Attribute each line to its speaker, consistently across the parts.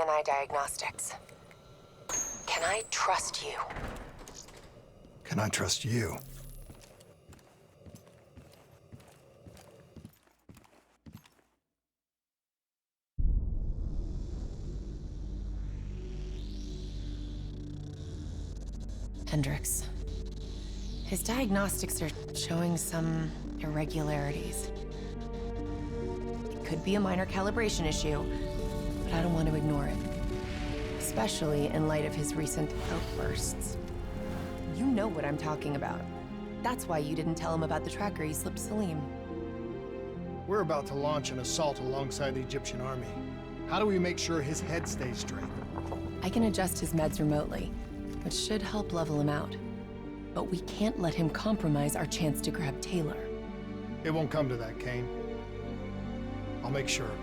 Speaker 1: Draenei Diagnostics. Can I trust you?
Speaker 2: Can I trust you?
Speaker 1: Hendricks. His diagnostics are showing some irregularities. It could be a minor calibration issue, but I don't want to ignore it. Especially in light of his recent outbursts. You know what I'm talking about. That's why you didn't tell him about the tracker you slipped Salim.
Speaker 3: We're about to launch an assault alongside the Egyptian army. How do we make sure his head stays straight?
Speaker 1: I can adjust his meds remotely, which should help level him out. But we can't let him compromise our chance to grab Taylor.
Speaker 3: It won't come to that, Kane. I'll make sure of it.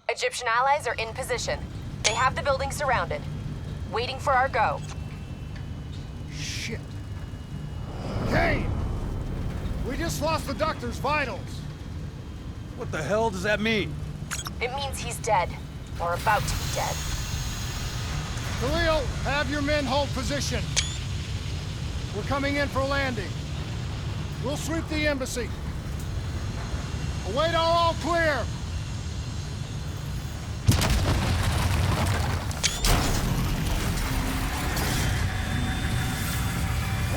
Speaker 1: Egyptian allies are in position. They have the building surrounded, waiting for our go.
Speaker 3: Shit. Kane! We just lost the doctor's vitals.
Speaker 4: What the hell does that mean?
Speaker 1: It means he's dead, or about to be dead.
Speaker 3: Khalil, have your men hold position. We're coming in for landing. We'll sweep the embassy. Await all clear.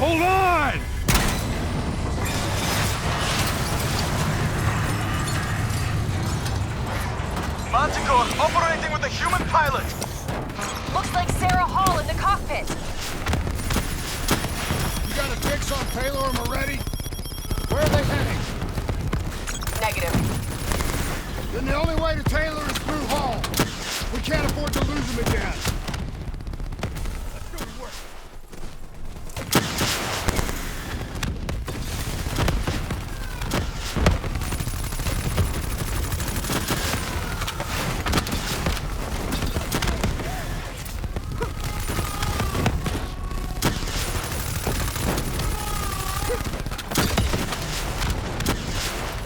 Speaker 4: Hold on!
Speaker 5: Manticore operating with a human pilot!
Speaker 1: Looks like Sarah Hall in the cockpit.
Speaker 3: You got a fix on Taylor and Moretti? Where are they heading?
Speaker 1: Negative.
Speaker 3: Then the only way to Taylor is through Hall. We can't afford to lose him again. Let's go to work.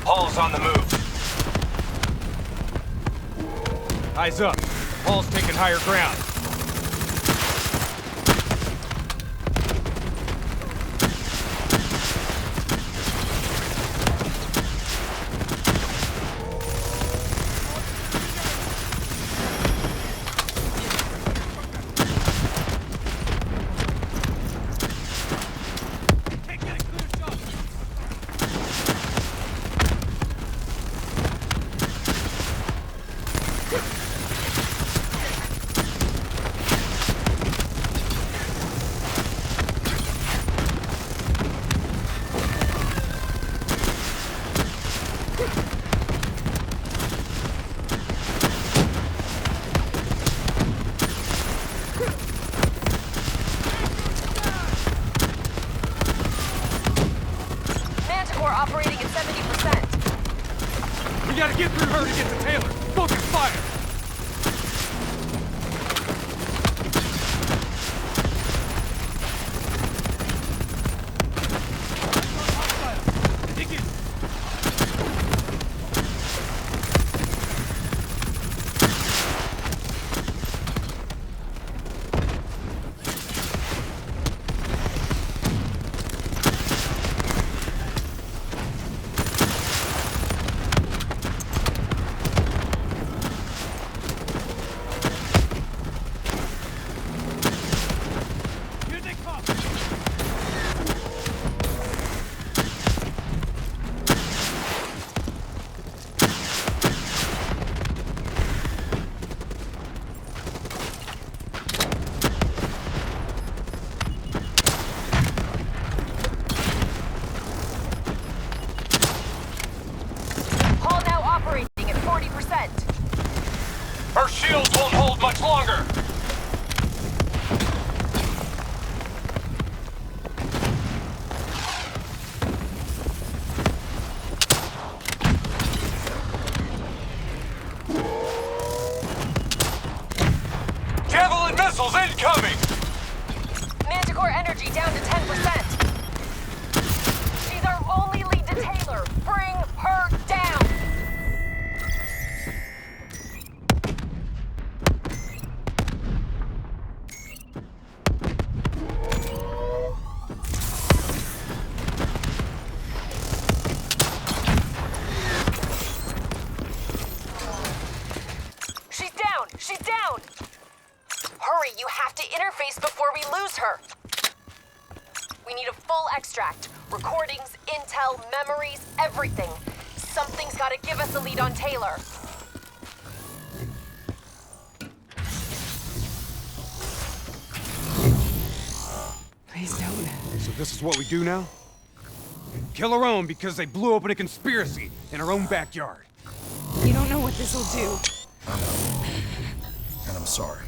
Speaker 5: Hall's on the move.
Speaker 4: Eyes up. Hall's taking higher ground.
Speaker 1: Operating at 70%.
Speaker 4: We gotta get through her to get to Taylor. Focus fire!
Speaker 1: energy down to 10%. She's our only lead detailer. Bring her down! She's down! She's down! Hurry, you have to interface before we lose her. We need a full extract. Recordings, intel, memories, everything. Something's gotta give us a lead on Taylor.
Speaker 6: Please don't.
Speaker 4: So this is what we do now? Kill our own because they blew open a conspiracy in our own backyard.
Speaker 6: You don't know what this will do.
Speaker 2: And I'm sorry.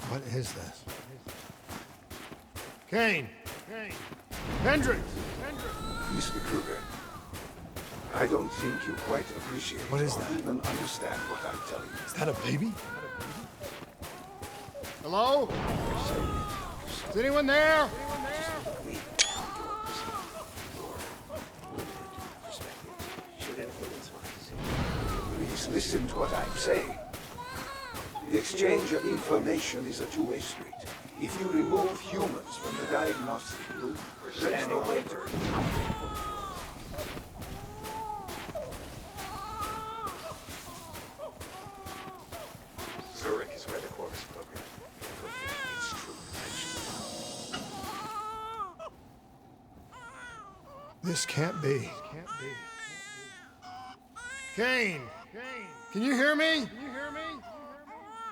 Speaker 3: What is this? Kane! Kane! Hendricks!
Speaker 7: Mr. Kruger, I don't think you quite appreciate
Speaker 2: What is
Speaker 7: or
Speaker 2: that?
Speaker 7: even understand what I'm telling you.
Speaker 2: Is that a baby?
Speaker 3: Hello? Is anyone there?
Speaker 7: Please listen to what I'm saying. The exchange of information is a two-way street. If you remove humans from the diagnostic loop, there's no way to... Zurich is where the corpse program fulfilled its true potential.
Speaker 2: This can't be.
Speaker 3: Kane! Can you hear me?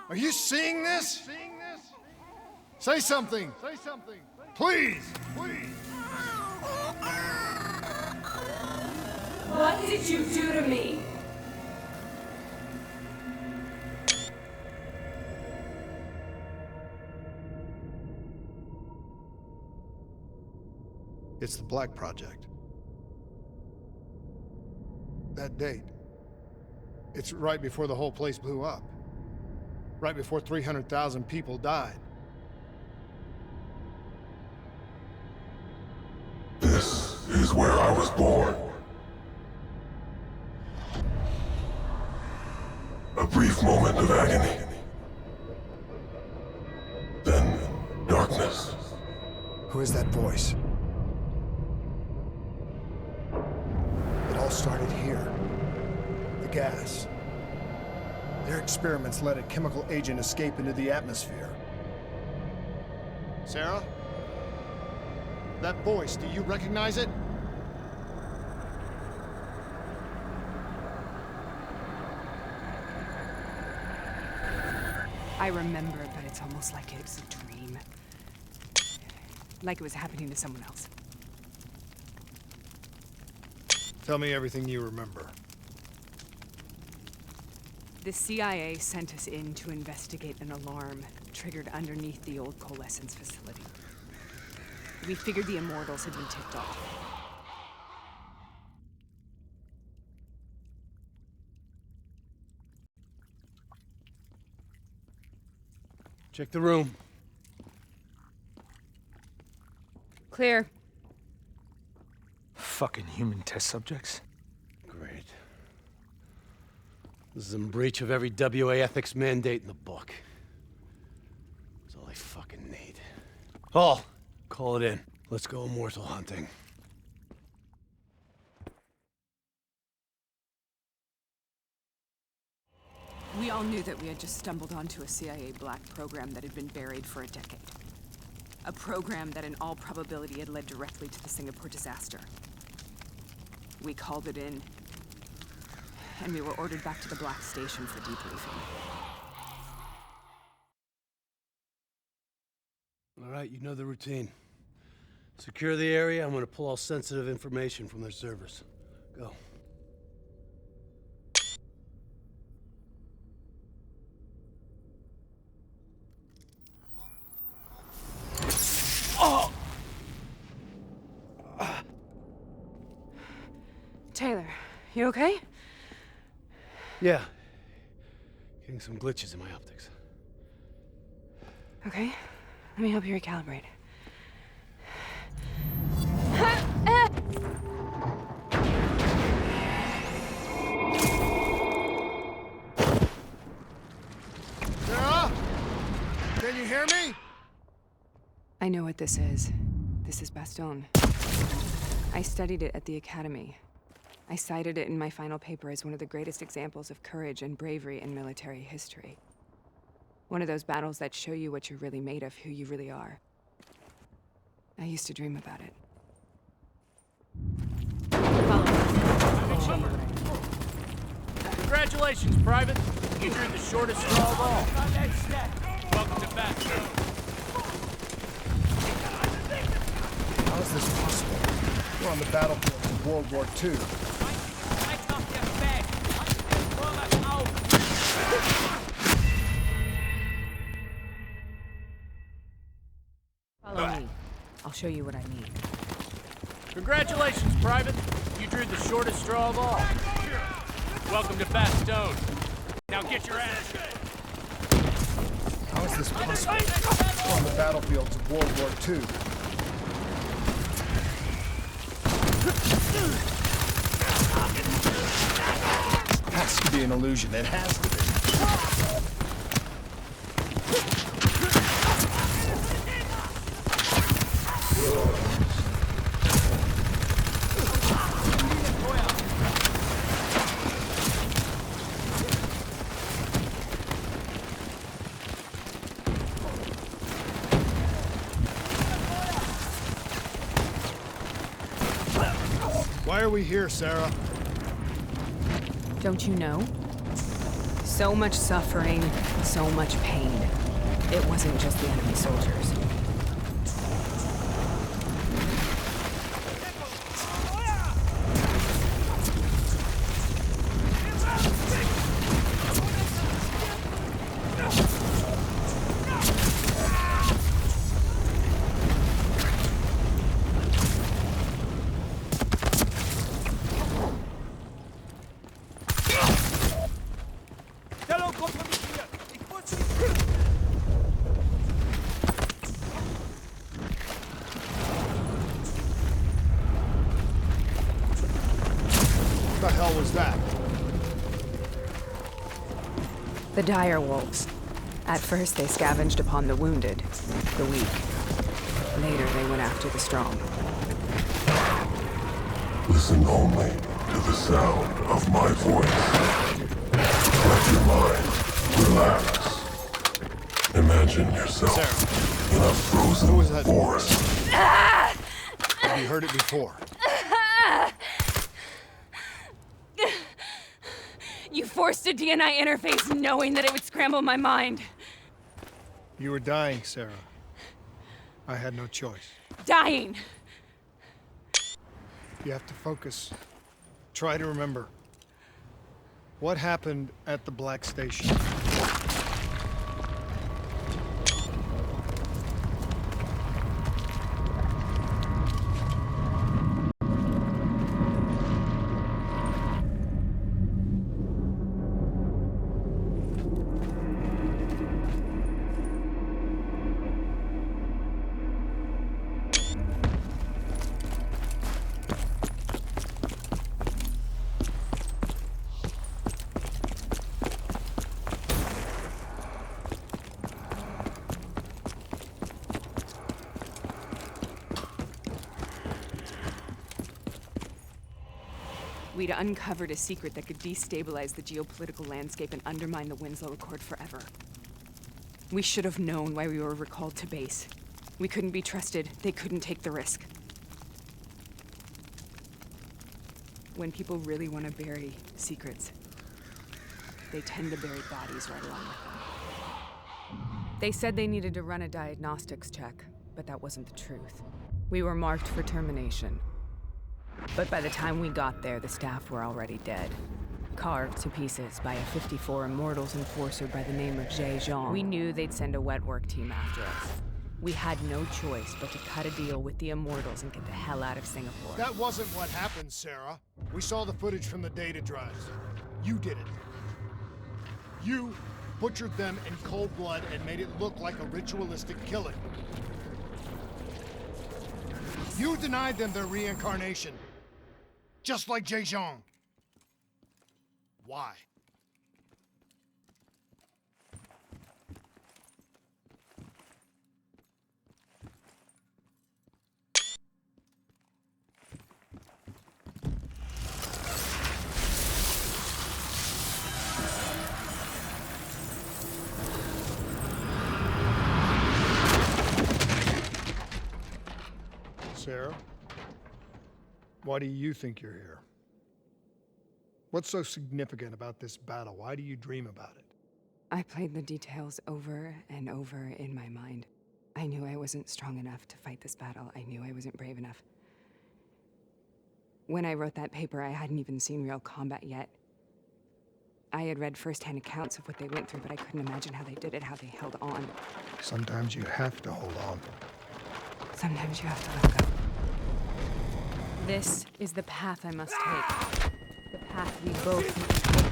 Speaker 3: Are you seeing this? Say something! Please!
Speaker 6: What did you do to me?
Speaker 3: It's the Black Project. That date. It's right before the whole place blew up. Right before 300,000 people died.
Speaker 7: This is where I was born. A brief moment of agony. Then darkness.
Speaker 2: Who is that voice? It all started here. The gas. Their experiments let a chemical agent escape into the atmosphere.
Speaker 3: Sarah? That voice, do you recognize it?
Speaker 6: I remember, but it's almost like it was a dream. Like it was happening to someone else.
Speaker 3: Tell me everything you remember.
Speaker 6: The CIA sent us in to investigate an alarm triggered underneath the old coalescence facility. We figured the Immortals had been tipped off.
Speaker 8: Check the room.
Speaker 6: Clear.
Speaker 4: Fucking human test subjects.
Speaker 8: Great. This is in breach of every WA ethics mandate in the book. That's all I fucking need. Hall, call it in. Let's go immortal hunting.
Speaker 6: We all knew that we had just stumbled onto a CIA black program that had been buried for a decade. A program that in all probability had led directly to the Singapore disaster. We called it in, and we were ordered back to the Black Station for debriefing.
Speaker 8: All right, you know the routine. Secure the area. I'm gonna pull all sensitive information from their servers. Go.
Speaker 6: Taylor, you okay?
Speaker 8: Yeah. Getting some glitches in my optics.
Speaker 6: Okay. Let me help you recalibrate.
Speaker 3: Sarah? Can you hear me?
Speaker 6: I know what this is. This is Bastogne. I studied it at the Academy. I cited it in my final paper as one of the greatest examples of courage and bravery in military history. One of those battles that show you what you're really made of, who you really are. I used to dream about it.
Speaker 9: Congratulations, Private. You drew the shortest straw of all. Welcome to Bastogne.
Speaker 2: How is this possible? We're on the battlefield of World War II.
Speaker 6: Follow me. I'll show you what I mean.
Speaker 9: Congratulations, Private. You drew the shortest straw of all. Welcome to Bastogne. Now get your ass.
Speaker 2: How is this possible? We're on the battlefields of World War II. Has to be an illusion. It has to be.
Speaker 3: Why are we here, Sarah?
Speaker 6: Don't you know? So much suffering, so much pain. It wasn't just the enemy soldiers.
Speaker 3: What the hell was that?
Speaker 6: The dire wolves. At first, they scavenged upon the wounded, the weak. Later, they went after the strong.
Speaker 10: Listen only to the sound of my voice. Let your mind relax. Imagine yourself in a frozen forest.
Speaker 3: Have you heard it before?
Speaker 6: You forced a DNI interface knowing that it would scramble my mind.
Speaker 3: You were dying, Sarah. I had no choice.
Speaker 6: Dying!
Speaker 3: You have to focus. Try to remember. What happened at the Black Station?
Speaker 6: We'd uncovered a secret that could destabilize the geopolitical landscape and undermine the Winslow Accord forever. We should have known why we were recalled to base. We couldn't be trusted. They couldn't take the risk. When people really want to bury secrets, they tend to bury bodies right along with them. They said they needed to run a diagnostics check, but that wasn't the truth. We were marked for termination. But by the time we got there, the staff were already dead. Carved to pieces by a 54 Immortals enforcer by the name of Jay Jean. We knew they'd send a wet work team after us. We had no choice but to cut a deal with the Immortals and get the hell out of Singapore.
Speaker 3: That wasn't what happened, Sarah. We saw the footage from the data drives. You did it. You butchered them in cold blood and made it look like a ritualistic killing. You denied them their reincarnation. Just like Zhejiang. Why? Sarah, why do you think you're here? What's so significant about this battle? Why do you dream about it?
Speaker 6: I played the details over and over in my mind. I knew I wasn't strong enough to fight this battle. I knew I wasn't brave enough. When I wrote that paper, I hadn't even seen real combat yet. I had read first-hand accounts of what they went through, but I couldn't imagine how they did it, how they held on.
Speaker 2: Sometimes you have to hold on.
Speaker 6: Sometimes you have to let go. This is the path I must take. The path we both need to take.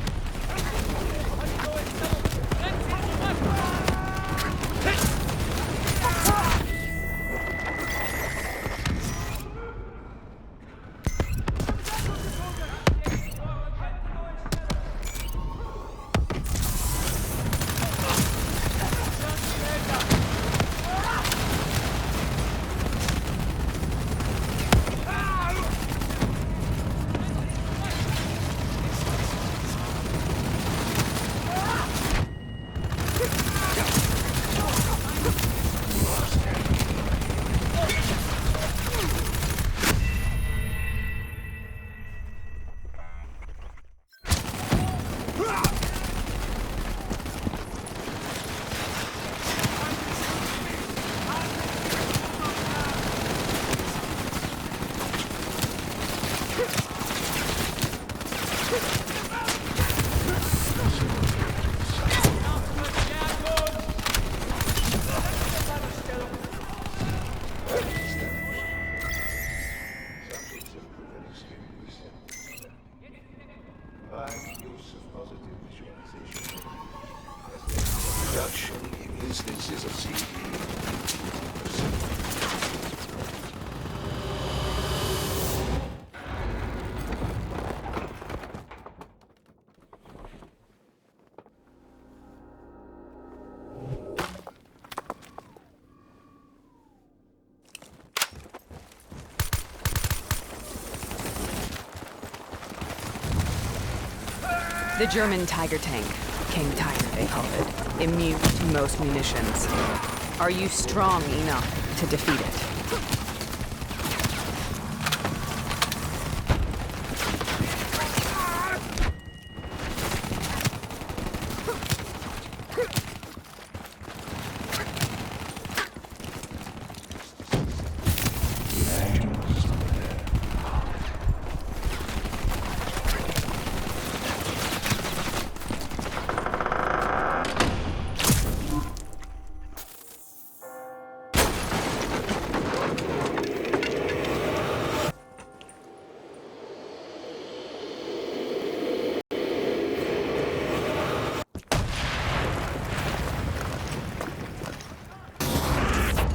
Speaker 7: Instances of CD.
Speaker 6: The German Tiger tank. King Tiger, they called it. Immune to most munitions. Are you strong enough to defeat it?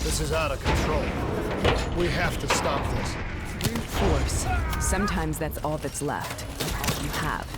Speaker 3: This is out of control. We have to stop this.
Speaker 6: Brute force. Sometimes that's all that's left. All you have.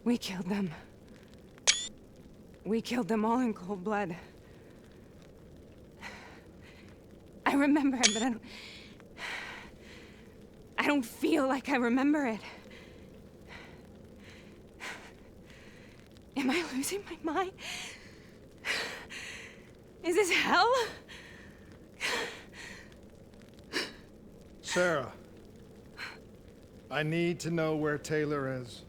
Speaker 6: We killed them. We killed them all in cold blood. I remember it, but I don't feel like I remember it. Am I losing my mind? Is this hell?
Speaker 3: Sarah, I need to know where Taylor is.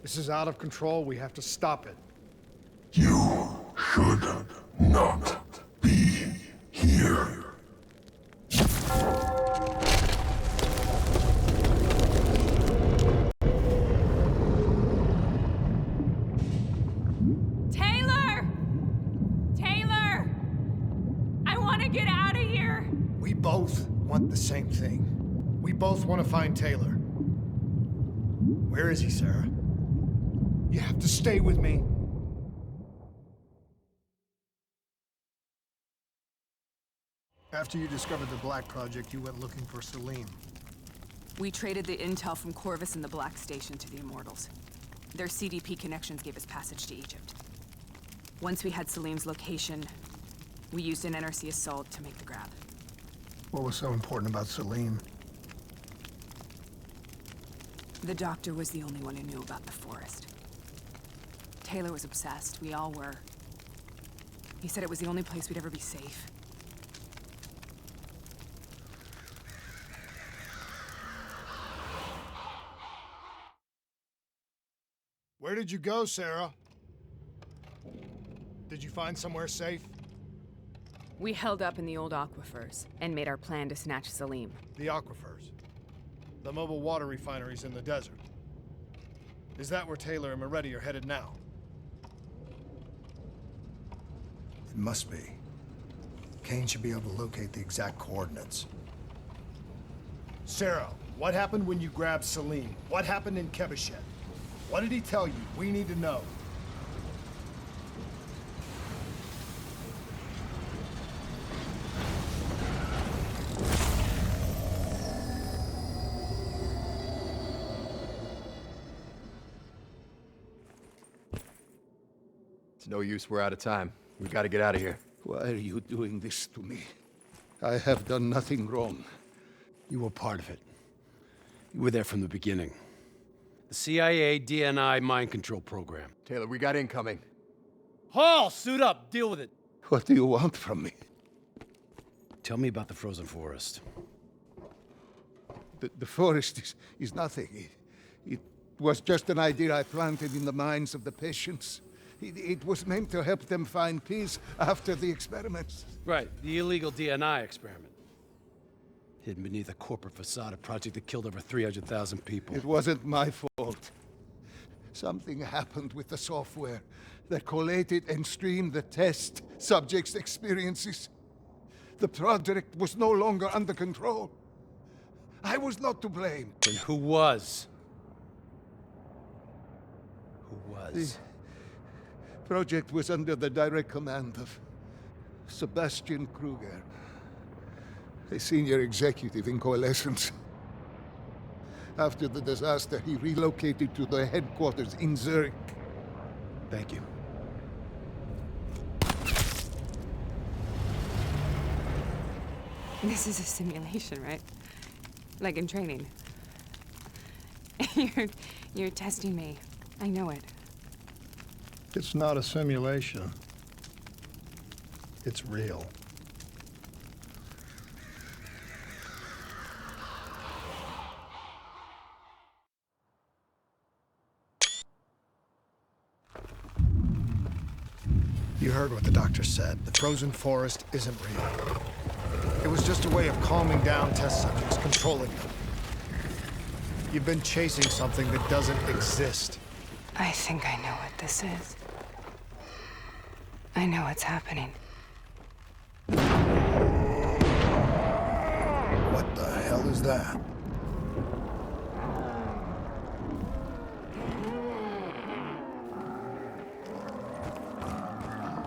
Speaker 3: This is out of control. We have to stop it.
Speaker 10: You should not be here.
Speaker 6: Taylor! Taylor! I want to get out of here!
Speaker 2: We both want the same thing.
Speaker 3: We both want to find Taylor.
Speaker 2: Where is he, Sarah?
Speaker 3: You have to stay with me.
Speaker 2: After you discovered the Black Project, you went looking for Salim.
Speaker 6: We traded the intel from Corvus and the Black Station to the Immortals. Their CDP connections gave us passage to Egypt. Once we had Salim's location, we used an NRC assault to make the grab.
Speaker 2: What was so important about Salim?
Speaker 6: The doctor was the only one who knew about the forest. Taylor was obsessed. We all were. He said it was the only place we'd ever be safe.
Speaker 3: Where did you go, Sarah? Did you find somewhere safe?
Speaker 6: We held up in the old aquifers and made our plan to snatch Salim.
Speaker 3: The aquifers. The mobile water refineries in the desert. Is that where Taylor and Moretti are headed now?
Speaker 2: It must be. Kane should be able to locate the exact coordinates.
Speaker 3: Sarah, what happened when you grabbed Salim? What happened in Kebashet? What did he tell you? We need to know.
Speaker 11: It's no use, we're out of time. We gotta get out of here.
Speaker 7: Why are you doing this to me? I have done nothing wrong.
Speaker 8: You were part of it. You were there from the beginning. The CIA DNI mind control program.
Speaker 11: Taylor, we got incoming.
Speaker 8: Hall, suit up, deal with it.
Speaker 7: What do you want from me?
Speaker 8: Tell me about the frozen forest.
Speaker 7: The forest is nothing. It was just an idea I planted in the minds of the patients. It was meant to help them find peace after the experiments.
Speaker 8: Right, the illegal DNI experiment. Hidden beneath a corporate facade, a project that killed over 300,000 people.
Speaker 7: It wasn't my fault. Something happened with the software that collated and streamed the test subjects' experiences. The project was no longer under control. I was not to blame.
Speaker 8: Then who was? Who was?
Speaker 7: The project was under the direct command of Sebastian Kruger, a senior executive in Coalescence. After the disaster, he relocated to the headquarters in Zurich.
Speaker 8: Thank you.
Speaker 6: This is a simulation, right? Like in training. You're testing me. I know it.
Speaker 3: It's not a simulation. It's real.
Speaker 2: You heard what the doctor said. The frozen forest isn't real. It was just a way of calming down test subjects, controlling them. You've been chasing something that doesn't exist.
Speaker 6: I think I know what this is. I know what's happening.
Speaker 2: What the hell is that?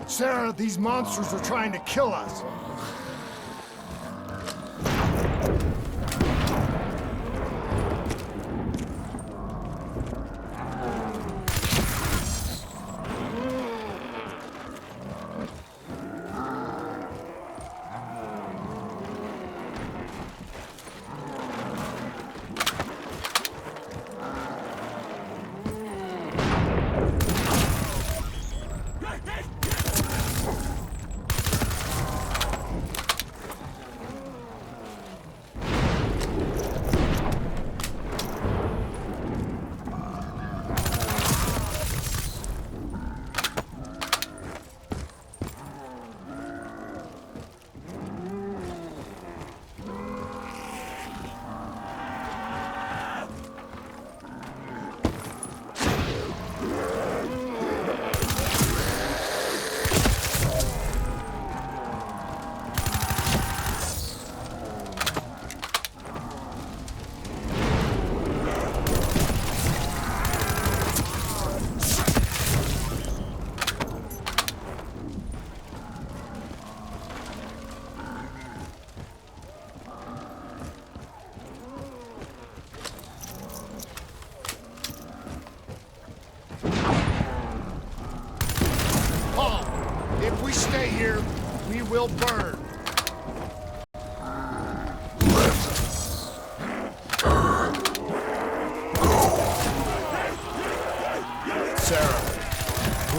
Speaker 3: Sarah, these monsters are trying to kill us.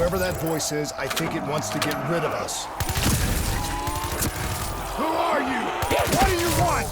Speaker 2: Whoever that voice is, I think it wants to get rid of us.
Speaker 3: Who are you? What do you want?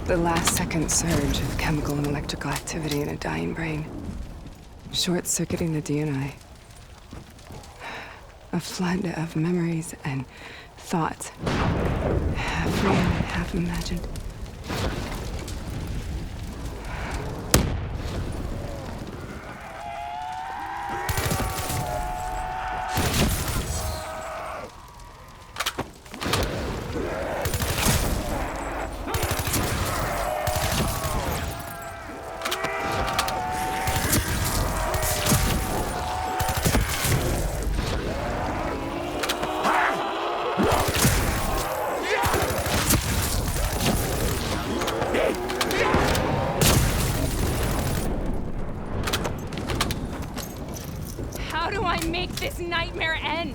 Speaker 12: The last-second surge of chemical and electrical activity in a dying brain. Short-circuiting the DNA. A flood of memories and thoughts. Half real, half imagined.
Speaker 6: How do I make this nightmare end?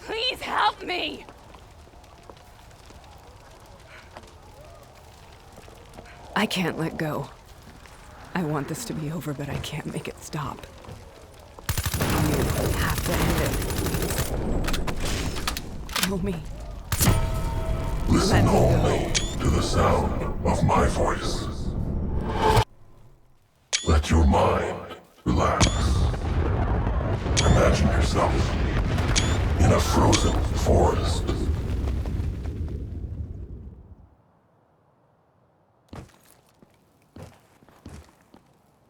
Speaker 6: Please help me!
Speaker 12: I can't let go. I want this to be over, but I can't make it stop. You have to end it. Kill me.
Speaker 10: Listen only to the sound of my voice. Let your mind relax. Imagine yourself in a frozen forest.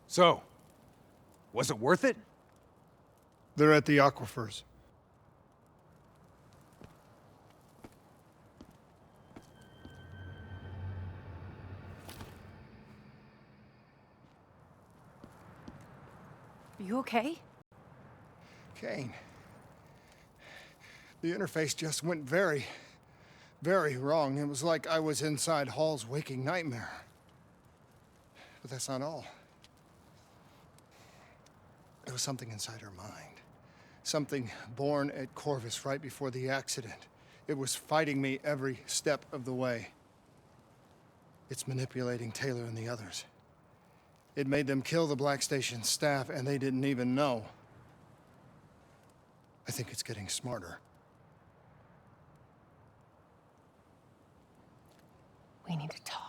Speaker 4: So, was it worth it?
Speaker 2: They're at the aquifers.
Speaker 1: Are you okay?
Speaker 2: Kane. The interface just went very, very wrong. It was like I was inside Hall's waking nightmare. But that's not all. There was something inside her mind. Something born at Corvus right before the accident. It was fighting me every step of the way. It's manipulating Taylor and the others. It made them kill the Black Station staff, and they didn't even know. I think it's getting smarter.
Speaker 1: We need to talk.